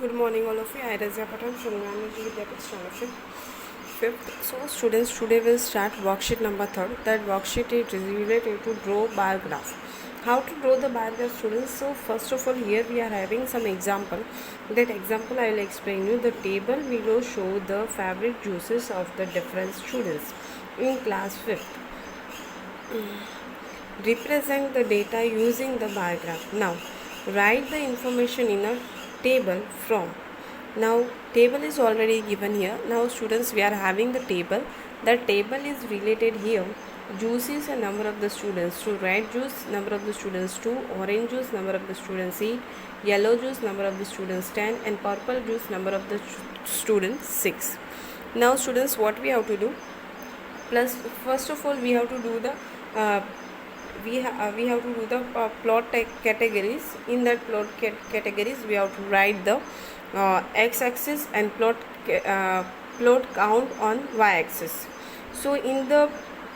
Good morning, all of you. I Razia Patel from Gyananjali Vidyapith Scholarship. Fifth. So, students, today we'll start worksheet number third. That worksheet is related to draw bar graph. How to draw the bar graph, students? So, first of all, here we are having some example. That example I will explain you. The table below show the favorite juices of the different students in class fifth. Represent the data using the bar graph. Now, write the information in a table from. Now, table is already given here. Now, students, we are having the table. The table is related here. Juice is a number of the students. So, red juice, number of the students 2, orange juice, number of the students 8, yellow juice, number of the students 10, and purple juice, number of the students 6. Now, students, what we have to do? Plus, first of all, we have to do the we have to do the plot categories. In that plot categories, we have to write the x-axis and plot count on y-axis. So in the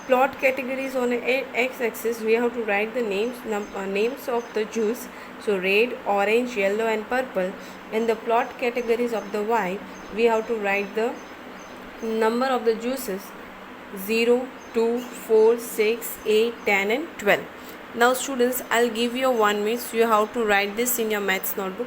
plot categories on x-axis, we have to write the names of the juice. So red, orange, yellow, and purple. In the plot categories of the y, we have to write the number of the juices 0, 2, 4, 6, 8, 10, and 12. Now students, I'll give you 1 minute. So you have to write this in your maths notebook.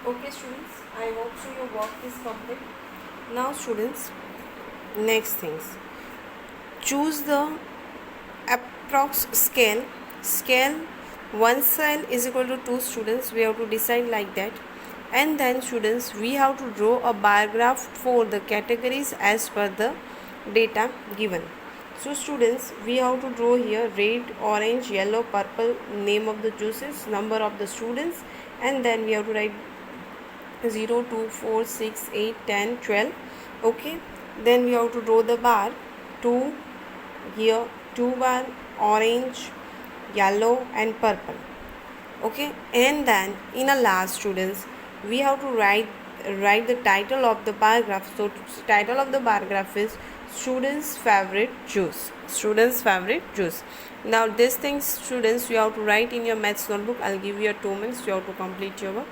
Okay students, I hope so your work is complete. Now students, next things. Choose the approx scale. Scale 1 cell is equal to 2 students. We have to decide like that. And then students, we have to draw a bar graph for the categories as per the data given. So students, we have to draw here red, orange, yellow, purple, name of the juices, number of the students, and then we have to write 0, 2, 4, 6, 8, 10, 12. Okay, then we have to draw the bar 2 here, 2 bar, orange, yellow, and purple. Okay, and then in a last students, we have to write the title of the bar graph. So title of the bar graph is students favorite juice. Students favorite juice. Now these things students you have to write in your maths notebook. I'll give you 2 minutes. You have to complete your work.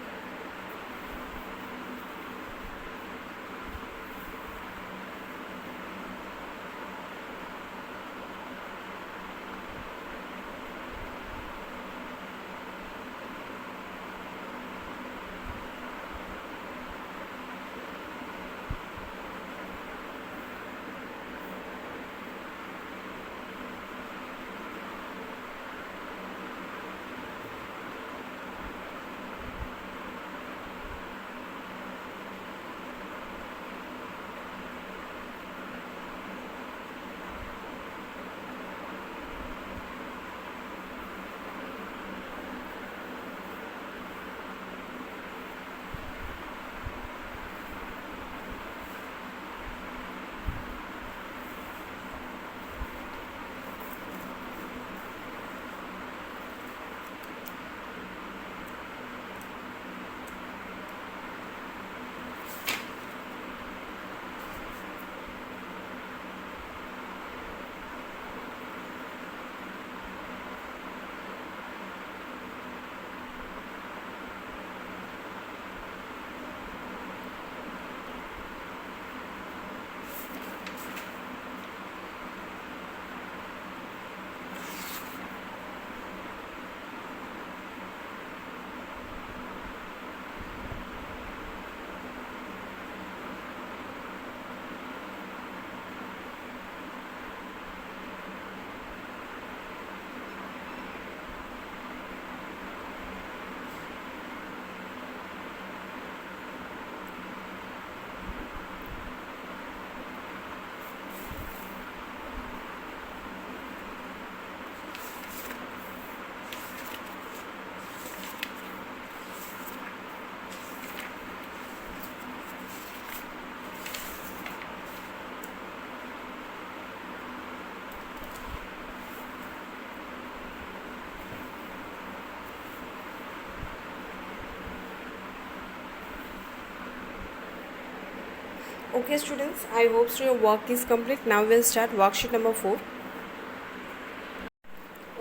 Okay students, I hope so your work is complete. Now we'll start worksheet number 4.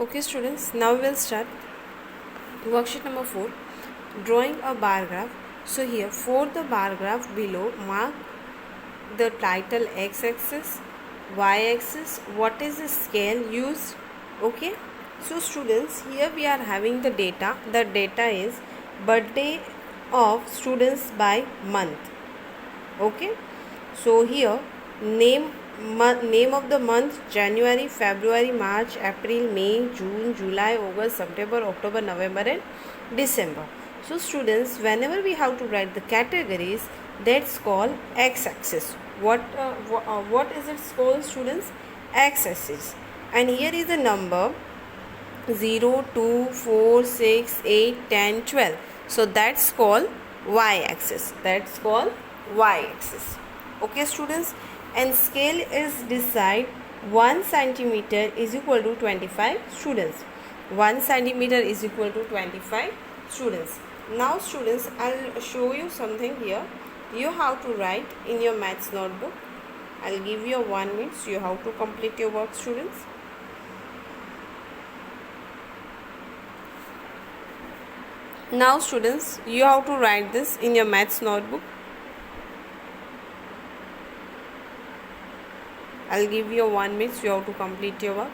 Okay students, now we'll start worksheet number 4, drawing a bar graph. So here for the bar graph below, mark the title x-axis, y-axis, what is the scale used. Okay, so students, here we are having the data. The data is birthday of students by month. Okay, so here name of the month: January, February, March, April, May, June, July, August, September, October, November and December. So students, whenever we have to write the categories, that's called x-axis. What is it called students? X-axis. And here is the number 0, 2, 4, 6, 8, 10, 12. So that's called y-axis. That's called y-axis. Okay students, and scale is decide 1 centimeter is equal to 25 students. 1 centimeter is equal to 25 students. Now students, I'll show you something here. You have to write in your maths notebook. I'll give you 1 minute, so you have to complete your work students. Now students, you have to write this in your maths notebook. I'll give you 1 minute, so you have to complete your work.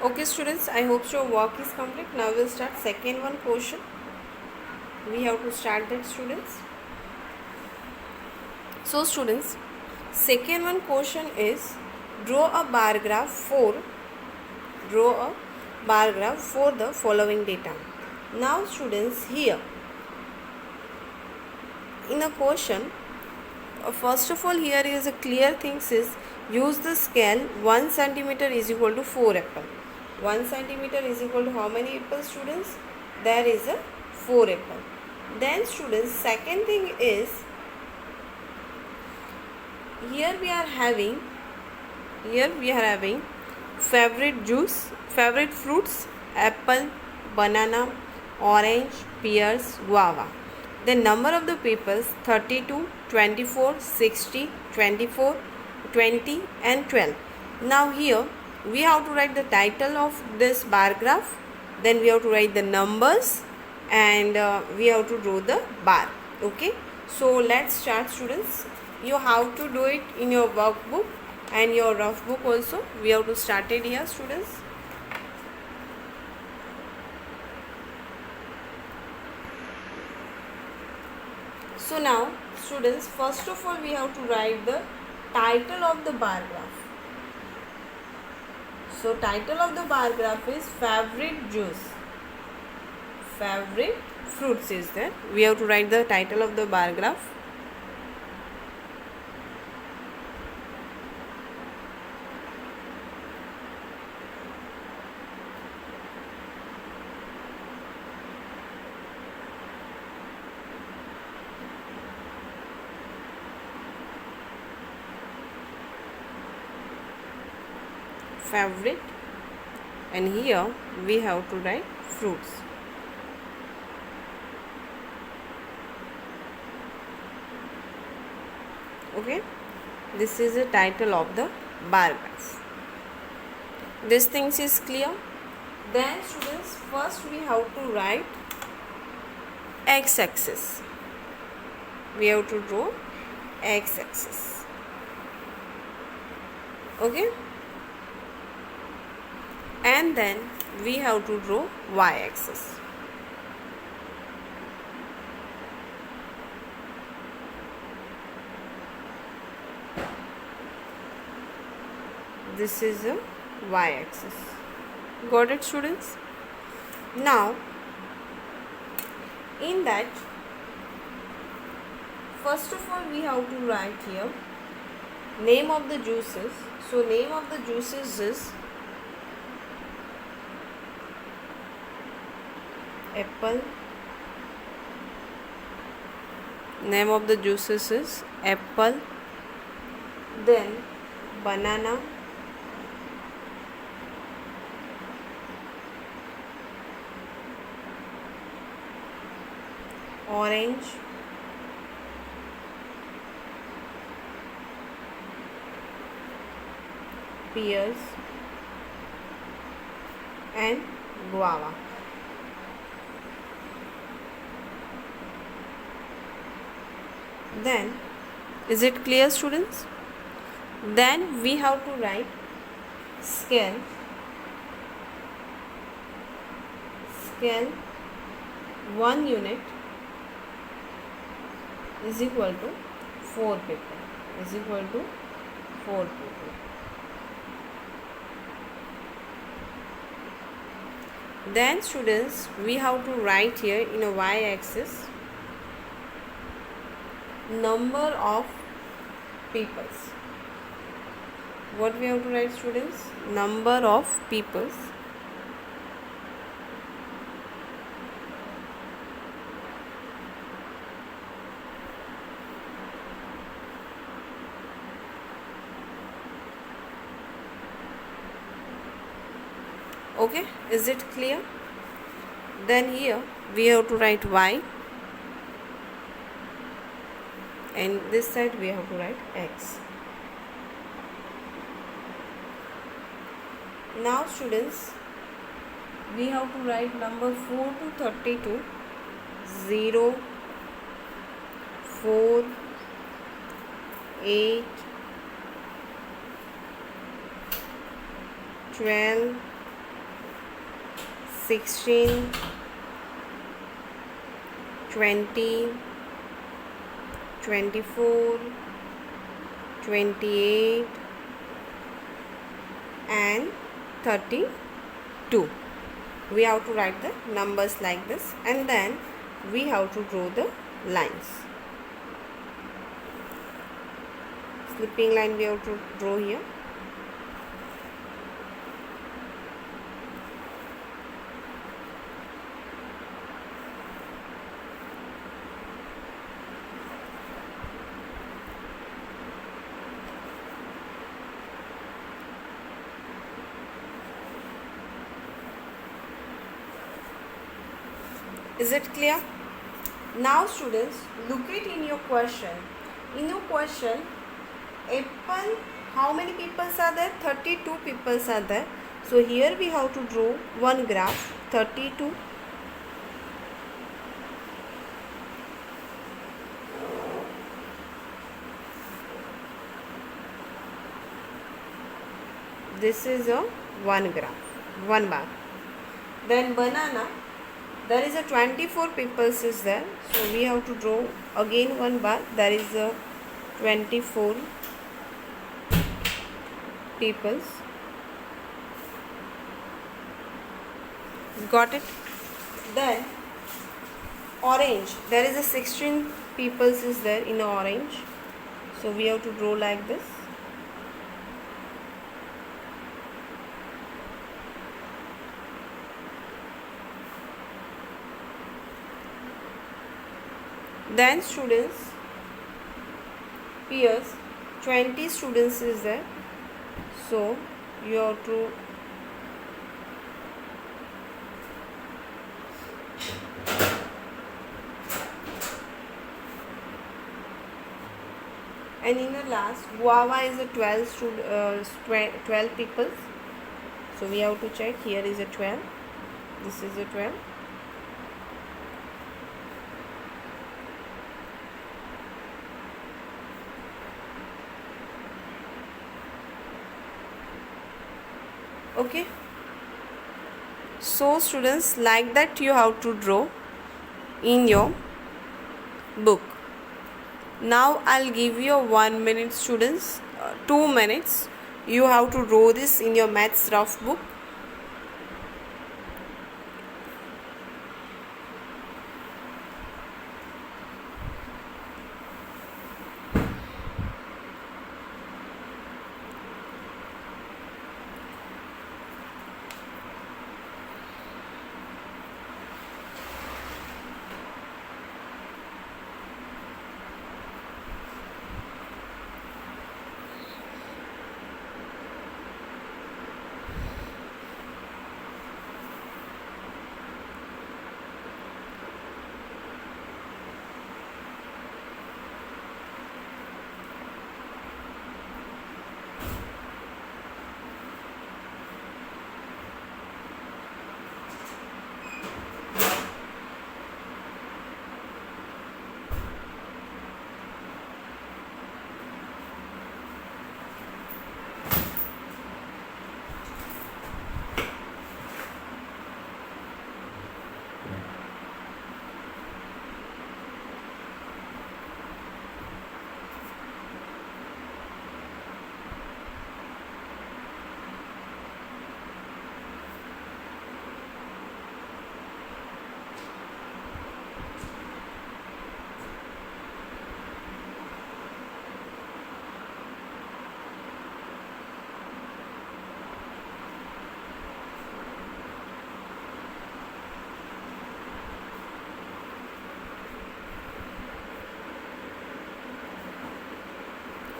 Okay students, I hope your work is complete. Now we'll start second one question. We have to start that students. So students, second one question is draw a bar graph for the following data. Now students, here in a question, first of all, here is a clear thing is use the scale 1 centimeter is equal to 4 apple. 1 centimeter is equal to how many apples students? There is a 4 apple. Then students, second thing is here we are having favorite juice, favorite fruits: apple, banana, orange, pears, guava. The number of the papers: 32, 24, 60, 24, 20 and 12. Now here we have to write the title of this bar graph, then we have to write the numbers, and we have to draw the bar. Okay, so let's start students. You have to do it in your workbook and your rough book also. We have to start it here students. So now students, first of all we have to write the title of the bar graph. So title of the bar graph is favorite juice, favorite fruits is there. We have to write the title of the bar graph. favorite, and here we have to write fruits. Okay, this is the title of the bar graph. This things is clear. Then students, first we have to write x-axis. We have to draw x-axis. Okay, and then we have to draw y-axis. This is a y-axis. Got it, students? Now in that, first of all we have to write here name of the juices. So name of the juices is apple. Name of the juices is apple. Then banana, orange, pears, and guava. Then, is it clear, students? Then we have to write scale. Scale 1 unit is equal to 4 people. Is equal to 4 people. Then students, we have to write here in a y-axis number of peoples. What we have to write, students? Number of peoples. Okay, is it clear? Then here we have to write y, and this side we have to write x. Now students, we have to write number 4 to 32. 0, 4, 8, 12, 16, 20, 24, 28, and 32. We have to write the numbers like this, and then we have to draw the lines. Slipping line we have to draw here. Is it clear? Now students, look it in your question. In your question, apple, how many people are there? 32 people are there. So here we have to draw one graph, 32. This is a one graph, one bar. Then banana, there is a 24 peoples is there, so we have to draw again one bar. There is a 24 peoples. Got it? Then orange, there is a 16 peoples is there in orange, so we have to draw like this. Then students, pears, 20 students is there, so you have to and in the last guava is a 12 people, so we have to check. Here is a 12, this is a 12. Okay, so students, like that you have to draw in your book. Now I'll give you 1 minute, students, 2 minutes. You have to draw this in your maths rough book.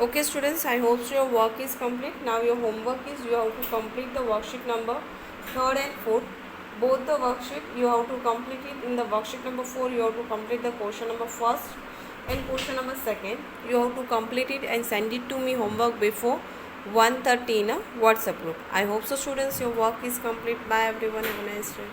Okay students, I hope so your work is complete. Now your homework is you have to complete the worksheet number 3rd and 4th. Both the worksheet you have to complete it. In the worksheet number 4 you have to complete the question number 1st and question number 2nd. You have to complete it and send it to me homework before 1:30 in a WhatsApp group. I hope so students your work is complete. Bye everyone, have a nice day.